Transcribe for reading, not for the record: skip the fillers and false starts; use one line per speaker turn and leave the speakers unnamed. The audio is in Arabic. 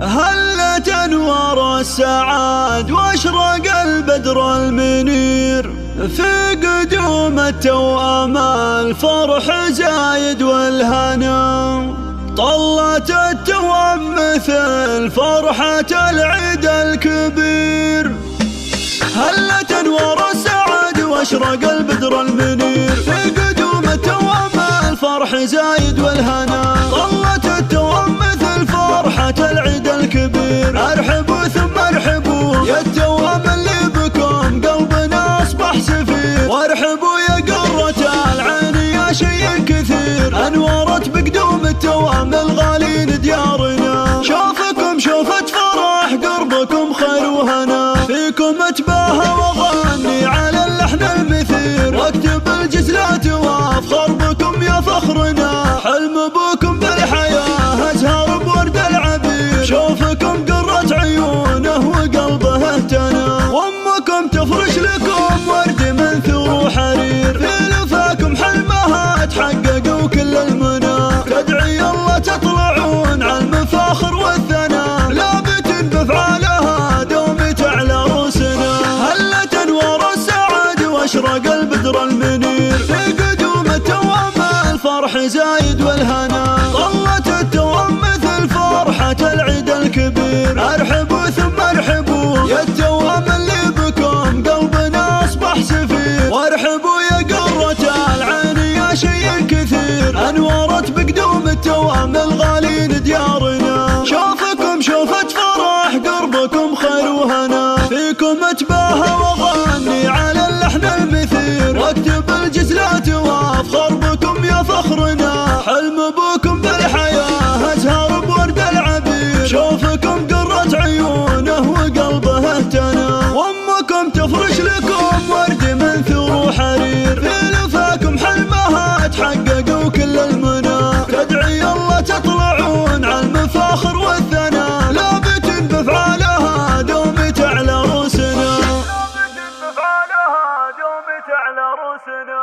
هلت انوار السعاد واشرق البدر المنير، في قدوم التوأم الفرح زايد والهنا، طلت التوأم مثل فرحة العيد الكبير. هلت انوار السعاد واشرق البدر المنير، في قدوم التوأم الفرح زايد والهنا، طلت التوأم مثل فرحة العيد الكبير. ارحبوا ثم ارحبوا يا التوأم اللي بكم قلبنا اصبح سفير، وارحبوا يا قرة العين يا شيء كثير، انورت بقدوم التوأم الغالين ديارنا. شوفكم شوفت فرح قربكم خير وهنا، فيكم اتباهى واغني على اللحن المثير، واكتب الجزلات وافخر بكم يا فخرنا، حلم ابوكم بالحياة ازهر بورد العبير. شوفكم قرة عيونه وقلبه اهتنى، وامكم تفرش لكم ورد من ثور حرير، في لفاكم حلمها تحقق وكل المنى، تدعي الله تطلعون على المفاخر والثنى، لابت بافعالها دوم تعلى روسنا. هلت انوار السعاد واشرق البدر المنير، في قدوم التوأم الفرح زايد والهنا، طلت التوأم مثل فرحة العيد الكبير. ارحبوا ثم ارحبوا يا التوأم اللي بكم قلبنا اصبح سفير، وارحبوا يا قرة العين يا شيء كثير، انورت بقدوم التوأم الغالين ديارنا. شوفكم شوفت فرح قربكم خير وهنا، فيكم اتباهى واغني على اللحن المثير، واكتب الجزلات وافخر بكم يا فخرنا، حلم ابوكم بالحياة ازهر بورد العبير. شوفكم قرة عيونه وقلبه اهتنى، وامكم تفرش لكم ورد من ثور حرير، في لفاكم حلمها تحقق وكل المنى، تدعي الله تطلعون على المفاخر والثنى، لابت بافعالها دوم تعلى روسنا، لابت بافعالها دوم تعلى روسنا.